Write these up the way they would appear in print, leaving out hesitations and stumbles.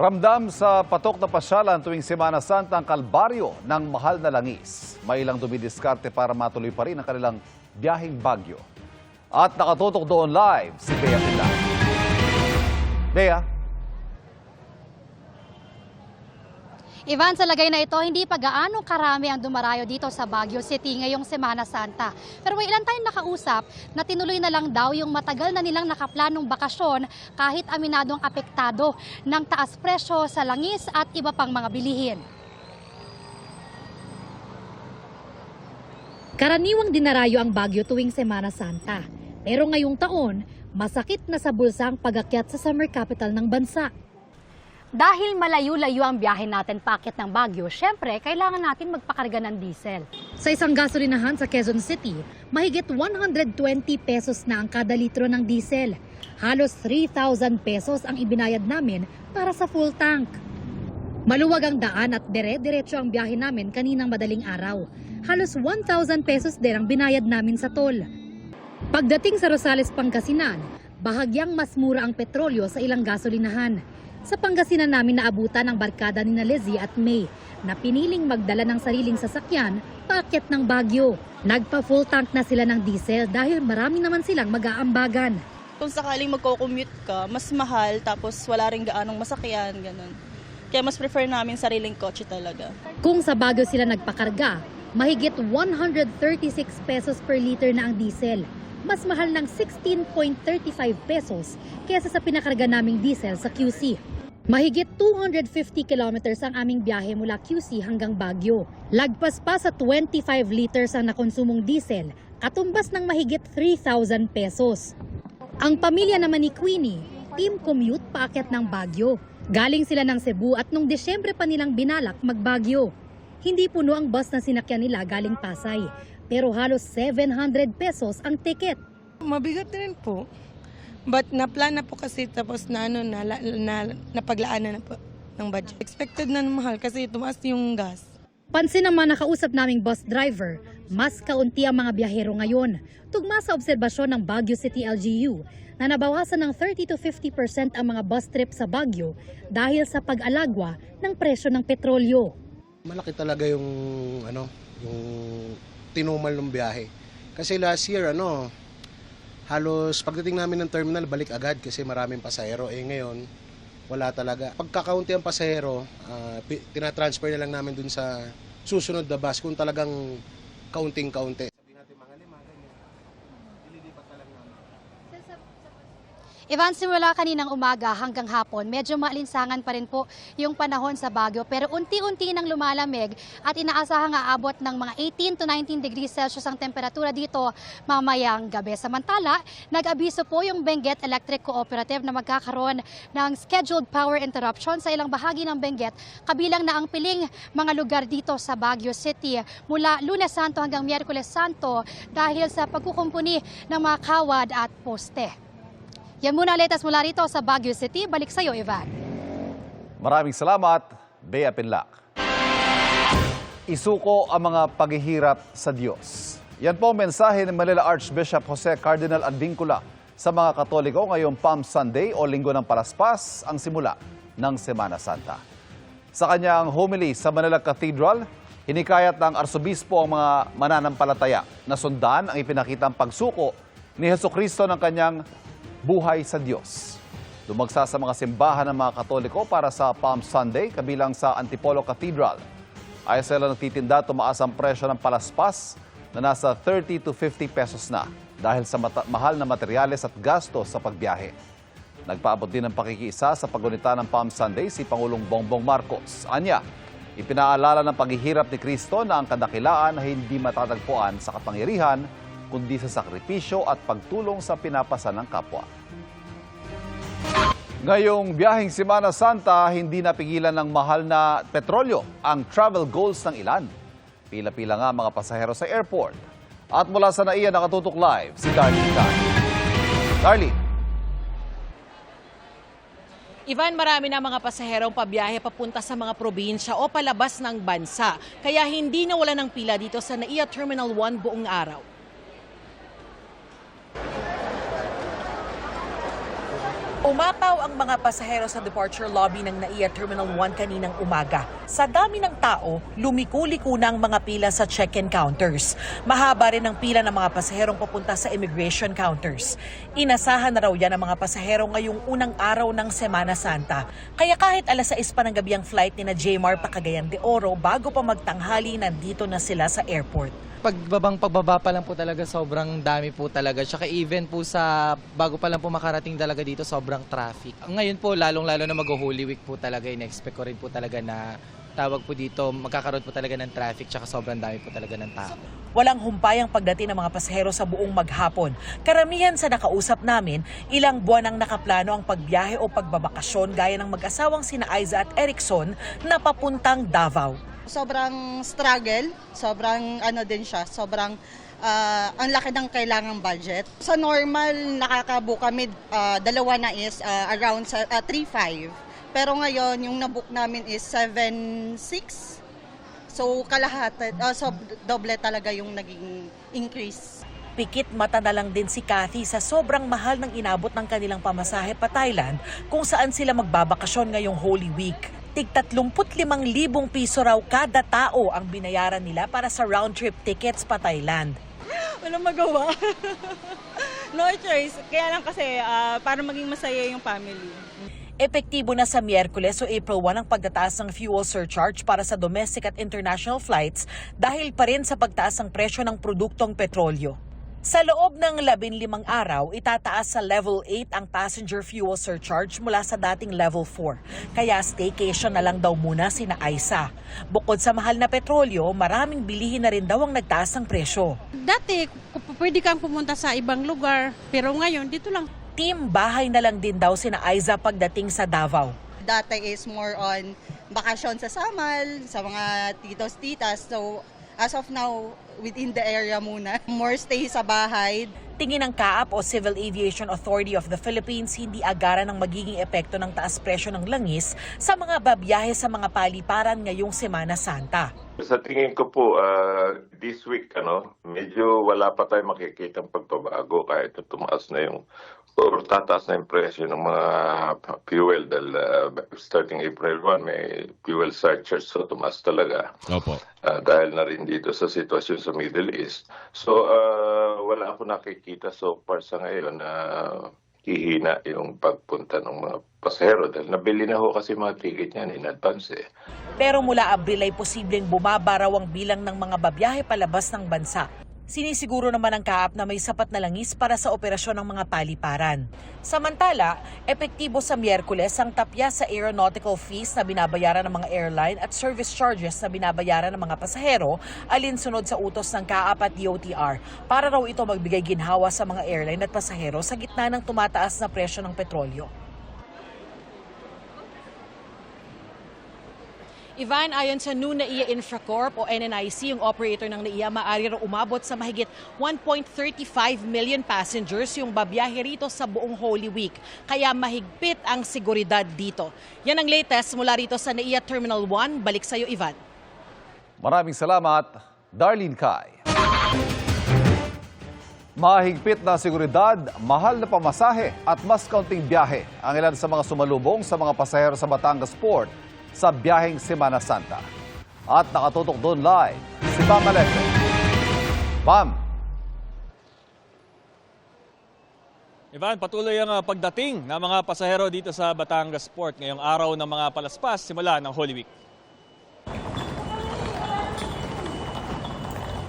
Ramdam sa patok na pasyalan tuwing Semana Santa ang kalbaryo ng mahal na langis. May ilang dumidiskarte para matuloy pa rin ang kanilang biyaheng Baguio. At nakatutok doon live si Bea Pilar. Bea? Ivan, sa lagay na ito, hindi pa gaano karami ang dumarayo dito sa Baguio City ngayong Semana Santa. Pero may ilan tayong nakausap na tinuloy na lang daw yung matagal na nilang nakaplanong bakasyon kahit aminadong apektado ng taas presyo sa langis at iba pang mga bilihin. Karaniwang dinarayo ang Baguio tuwing Semana Santa. Pero ngayong taon, masakit na sa bulsa ang pag-akyat sa summer capital ng bansa. Dahil malayo-layo ang biyahe natin paakyat ng Baguio, syempre, kailangan natin magpakarga ng diesel. Sa isang gasolinahan sa Quezon City, mahigit 120 pesos na ang kada litro ng diesel. Halos 3,000 pesos ang ibinayad namin para sa full tank. Maluwag ang daan at dire-diretso ang biyahe namin kaninang madaling araw. Halos 1,000 pesos din ang binayad namin sa toll. Pagdating sa Rosales, Pangasinan, bahagyang mas mura ang petrolyo sa ilang gasolinahan. Sa Pangasinan namin naabutan ang barkada ni Lizzie at May na piniling magdala ng sariling sasakyan paakyat ng Baguio. Nagpa-full tank na sila ng diesel dahil marami naman silang mag-aambagan. Kung sakaling magko-commute ka, mas mahal tapos wala rin gaanong masakyan, ganun. Kaya mas prefer namin sariling kotse talaga. Kung sa Baguio sila nagpakarga, mahigit 136 pesos per liter na ang diesel. Mas mahal ng 16.35 pesos kaysa sa pinakarga naming diesel sa QC. Mahigit 250 kilometers ang aming biyahe mula QC hanggang Baguio. Lagpas pa sa 25 liters ang nakonsumong diesel, katumbas ng mahigit 3,000 pesos. Ang pamilya naman ni Queenie, team commute paakyat ng Baguio. Galing sila ng Cebu at nung Desyembre pa nilang binalak mag-Baguio. Hindi puno ang bus na sinakyan nila galing Pasay, pero halos 700 pesos ang ticket. Mabigat din po. But na-plan na po kasi tapos napaglaanan na po ng budget. Expected na mahal kasi tumaas yung gas. Pansin naman nakausap naming bus driver, mas kaunti ang mga biyahero ngayon. Tugma sa obserbasyon ng Baguio City LGU na nabawasan ng 30 to 50% ang mga bus trip sa Baguio dahil sa pag-alagwa ng presyo ng petrolyo. Malaki talaga yung tinumal ng biyahe. Kasi last year halos pagdating namin ng terminal balik agad kasi maraming pasahero. Ngayon wala talaga. Pagkakaunti ang pasahero, tinatransfer na lang namin dun sa susunod na bus kung talagang kaunting-kaunti. Ivan, simula kaninang umaga hanggang hapon, medyo maalinsangan pa rin po yung panahon sa Baguio. Pero unti-unti nang lumalamig at inaasahang aabot ng mga 18 to 19 degrees Celsius ang temperatura dito mamayang gabi. Samantala, nag-abiso po yung Benguet Electric Cooperative na magkakaroon ng scheduled power interruption sa ilang bahagi ng Benguet, kabilang na ang piling mga lugar dito sa Baguio City mula Lunes Santo hanggang Miyerkules Santo dahil sa pagkukumpuni ng mga kawad at poste. Yan muna latest mula rito sa Baguio City. Balik sa iyo, Ivan. Maraming salamat, Bea Pinlac. Isuko ang mga paghihirap sa Diyos. Yan po ang mensahe ni Manila Archbishop Jose Cardinal Advincula sa mga Katoliko ngayong Palm Sunday o Linggo ng Palaspas, ang simula ng Semana Santa. Sa kanyang homily sa Manila Cathedral, hinikayat ng Arsobispo ang mga mananampalataya na sundan ang ipinakitang pagsuko ni Jesucristo ng kanyang buhay sa Diyos. Dumagsa sa mga simbahan ng mga Katoliko para sa Palm Sunday, kabilang sa Antipolo Cathedral. Ayon sa ilang nagtitinda, tumaas ang presyo ng palaspas na nasa 30 to 50 pesos na dahil sa mahal na materyales at gasto sa pagbiyahe. Nagpaabot din ng pakikiisa sa paggunita ng Palm Sunday si Pangulong Bongbong Marcos. Anya, ipinaalala ng paghihirap ni Kristo na ang kadakilaan na hindi matatagpuan sa kapangyarihan kundi sa sakripisyo at pagtulong sa pinapasan ng kapwa. Ngayong biyaheng Semana Santa, hindi napigilan ng mahal na petrolyo ang travel goals ng ilan. Pila-pila nga mga pasahero sa airport. At mula sa NAIA nakatutok live si Darlene Tan. Darlene. Ivan, marami na mga pasaherong pabiyahe papunta sa mga probinsya o palabas ng bansa. Kaya hindi nawala ng pila dito sa NAIA Terminal 1 buong araw. Umapaw ang mga pasahero sa departure lobby ng NAIA Terminal 1 kaninang umaga. Sa dami ng tao, lumiko-liko na ang mga pila sa check-in counters. Mahaba rin ang pila ng mga pasaherong papunta sa immigration counters. Inasahan na raw yan ang mga pasahero ngayong unang araw ng Semana Santa. Kaya kahit alas 6 pa ng gabi ang flight ni na Jmar pa Cagayan de Oro, bago pa magtanghali, nandito na sila sa airport. Pagbaba pa lang po talaga, sobrang dami po talaga. Tsaka even po sa bago pa lang po makarating talaga dito, sobrang traffic. Ngayon po, lalong-lalo na mag-Holy Week po talaga, in-expect ko rin po talaga na tawag po dito, magkakaroon po talaga ng traffic, tsaka sobrang dami po talaga ng tao. Walang humpay ang pagdating ng mga pasahero sa buong maghapon. Karamihan sa nakausap namin, ilang buwan ang nakaplano ang pagbiyahe o pagbabakasyon gaya ng mag-asawang sina Aiza at Erickson na papuntang Davao. Sobrang struggle, sobrang ano din siya, sobrang ang laki ng kailangang budget. Sa normal, nakakabook kami, dalawa na is around 3.5. Pero ngayon, yung nabook namin is 7.6. So kalahati, so doble talaga yung naging increase. Pikit mata na lang din si Cathy sa sobrang mahal ng inabot ng kanilang pamasahe pa Thailand kung saan sila magbabakasyon ngayong Holy Week. Tig 35,000 piso raw kada tao ang binayaran nila para sa round-trip tickets pa Thailand. Walang magawa. No choice. Kaya lang kasi para maging masaya yung family. Epektibo na sa Miyerkules o April 1 ang pagtataas ng fuel surcharge para sa domestic at international flights dahil pa rin sa pagtaas ng presyo ng produktong petrolyo. Sa loob ng 15 araw, itataas sa level 8 ang passenger fuel surcharge mula sa dating level 4. Kaya staycation na lang daw muna sina Aiza. Bukod sa mahal na petrolyo, maraming bilihin na rin daw ang nagtaas ng presyo. Dati, pwede kang pumunta sa ibang lugar, pero ngayon, dito lang. Team bahay na lang din daw sina Aiza pagdating sa Davao. Dati is more on bakasyon sa Samal, sa mga titos, titas. So as of now, within the area muna, more stay sa bahay. Tingin ng CAAP o Civil Aviation Authority of the Philippines, hindi agaran ang magiging epekto ng taas presyo ng langis sa mga babiyahe sa mga paliparan ngayong Semana Santa. Sa tingin ko po, this week, medyo wala pa tayong makikitang pagbabago kahit tumaas na yung or tataas na yung presyo ng mga fuel dahil starting April 1 may fuel surcharge, so tumaas talaga. Opo. Dahil na rin dito sa sitwasyon sa Middle East. So wala ako nakikita so far sa ngayon na hihina yung pagpunta ng mga pasahero dahil nabili na ho kasi mga ticket niyan in advance eh. Pero mula Abril ay posibleng bumaba raw ang bilang ng mga babiyahe palabas ng bansa. Sinisiguro naman ng CAAP na may sapat na langis para sa operasyon ng mga paliparan. Samantala, epektibo sa Miyerkules ang tapya sa aeronautical fees na binabayaran ng mga airline at service charges na binabayaran ng mga pasahero alinsunod sa utos ng CAAP at DOTR para raw ito magbigay ginhawa sa mga airline at pasahero sa gitna ng tumataas na presyo ng petrolyo. Ivan, ayon sa new NAIA Infracorp o NNIC, yung operator ng NAIA, maaari raw umabot sa mahigit 1.35 million passengers yung babiyahe rito sa buong Holy Week. Kaya mahigpit ang seguridad dito. Yan ang latest mula rito sa NAIA Terminal 1. Balik sa iyo, Ivan. Maraming salamat, Darlene Kai. Mahigpit na seguridad, mahal na pamasahe at mas kaunting biyahe ang ilan sa mga sumalubong sa mga pasahero sa Batangas Port sa biyaheng Semana Santa. At nakatutok doon live si Pam Alete. Pam! Ivan, patuloy ang pagdating ng mga pasahero dito sa Batangas Port ngayong araw ng mga palaspas simula ng Holy Week.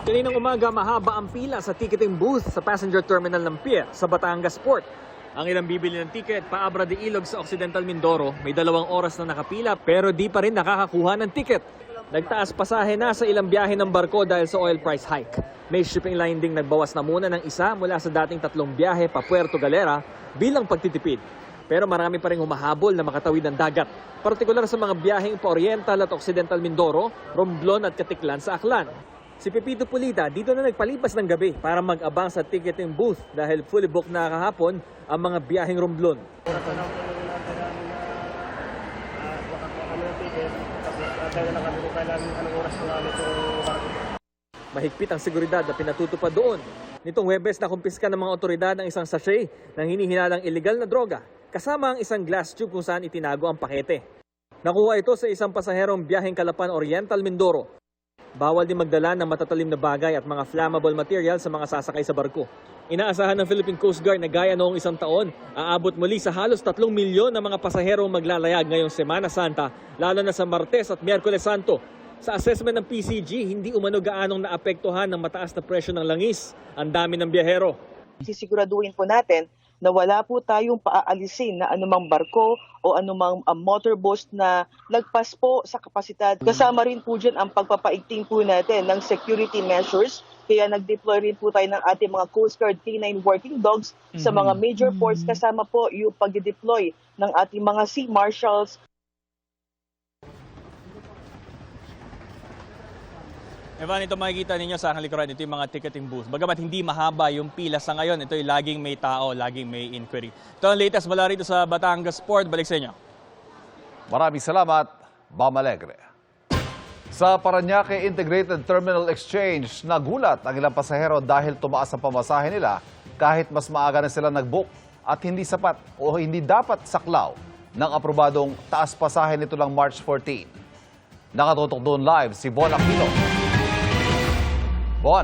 Kaninang umaga, mahaba ang pila sa ticketing booth sa passenger terminal ng Pier sa Batangas Port. Ang ilang bibili ng ticket pa Abra de Ilog sa Occidental Mindoro, may 2 oras na nakapila pero di pa rin nakakakuha ng ticket. Nagtaas pasahe na sa ilang biyahe ng barko dahil sa oil price hike. May shipping line ding nagbawas na muna ng isa mula sa dating 3 biyahe pa Puerto Galera bilang pagtitipid. Pero marami pa rin humahabol na makatawid ng dagat, partikular sa mga biyaheng pa Oriental at Occidental Mindoro, Romblon at Katiklan sa Aklan. Si Pepito Pulita dito na nagpalipas ng gabi para mag-abang sa ticketing booth dahil fully booked na kahapon ang mga biyaheng Romblon. Mahigpit ang seguridad na pinatutupad doon. Nitong Huwebes na kumpiska ng mga otoridad ang isang sachet ng hinihinalang illegal na droga kasama ang isang glass tube kung saan itinago ang pakete. Nakuha ito sa isang pasaherong biyaheng Calapan Oriental, Mindoro. Bawal din magdala ng matatalim na bagay at mga flammable material sa mga sasakay sa barko. Inaasahan ng Philippine Coast Guard na gaya noong isang taon, aabot muli sa halos 3 milyon na mga pasaherong maglalayag ngayong Semana Santa, lalo na sa Martes at Miyerkules Santo. Sa assessment ng PCG, hindi umano gaanong naapektuhan ng mataas na presyo ng langis ang dami ng biyahero. Sisiguraduhin po natin na wala po tayong paaalisin na anumang barko o anumang motorboat na lagpas po sa kapasidad. Kasama rin po dyan ang pagpapaigting po natin ng security measures. Kaya nag-deploy rin po tayo ng ating mga Coast Guard K9 working dogs sa mga major ports. Kasama po yung pag-deploy ng ating mga sea marshals. Evan, ito makikita ninyo sa aking likuran, ito yung mga ticketing booth. Bagamat hindi mahaba yung pila sa ngayon, ito yung laging may tao, laging may inquiry. Ito ang latest mula rito sa Batangas Port. Balik sa inyo. Maraming salamat, Bam Alegre. Sa Parañaque Integrated Terminal Exchange, nagulat ang ilang pasahero dahil tumaas ang pamasahe nila kahit mas maaga na sila nag-book at hindi sapat o hindi dapat saklaw ng aprobadong taas pasahe nito lang March 14. Nakatutok doon live si Bon Aquino. Bon.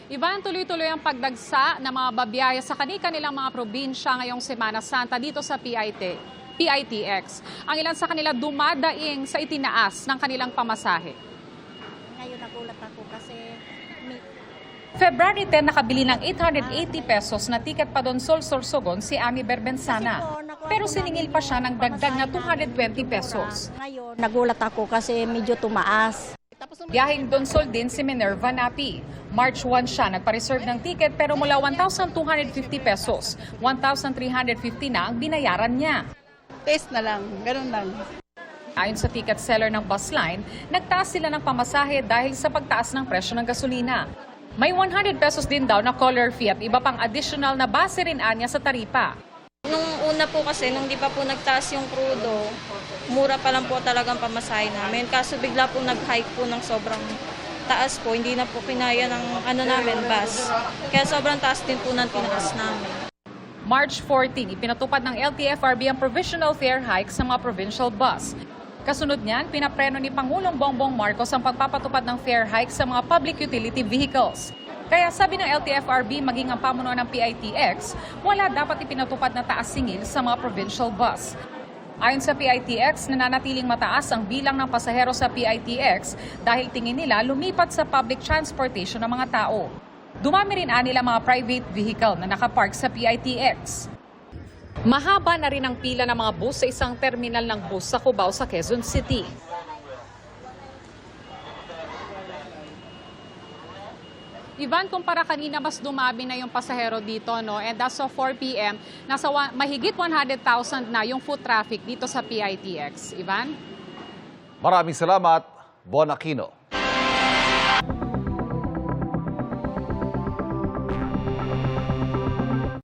Ivan, tuloy-tuloy ang pagdagsa ng mga babiyahe sa kanilang mga probinsya ngayong Semana Santa dito sa PITX. Ang ilan sa kanila dumadaing sa itinaas ng kanilang pamasahe. Ngayon nagulat ako kasi February 10 nakabili ng 880 pesos na tiket pa doon Sorsogon si Ami Berbensana. Pero siningil pa siya ng dagdag na 220 pesos. ngayon nagulat ako kasi medyo tumaas. Biyaheng Donsol din si Minerva Napi. March 1 siya nagpa-reserve ng ticket pero mula 1,250 pesos, 1,350 na ang binayaran niya. Test na lang, ganun lang. Ayon sa ticket seller ng bus line, nagtaas sila ng pamasahe dahil sa pagtaas ng presyo ng gasolina. May 100 pesos din daw na caller fee at iba pang additional na base rin anya sa taripa. Nung una po kasi, nung di pa po nagtaas yung crudo, mura pa lang po talagang pamasahe namin. Kaso bigla po nag-hike po ng sobrang taas po, hindi na po kinaya ng bus. Kaya sobrang taas din po ng tinaas namin. March 14, ipinatupad ng LTFRB ang provisional fare hike sa mga provincial bus. Kasunod niyan, pinapreno ni Pangulong Bongbong Marcos ang pagpapatupad ng fare hike sa mga public utility vehicles. Kaya sabi ng LTFRB maging ang pamunuan ng PITX, wala dapat ipinatupad na taas singil sa mga provincial bus. Ayon sa PITX, nananatiling mataas ang bilang ng pasahero sa PITX dahil tingin nila lumipat sa public transportation ng mga tao. Dumami rin nila mga private vehicle na nakapark sa PITX. Mahaba na rin ang pila ng mga bus sa isang terminal ng bus sa Cubao sa Quezon City. Ivan, kumpara kanina mas dumami na yung pasahero dito, no? And as of 4 p.m., nasa mahigit 100,000 na yung foot traffic dito sa PITX. Ivan? Maraming salamat, Bon Aquino.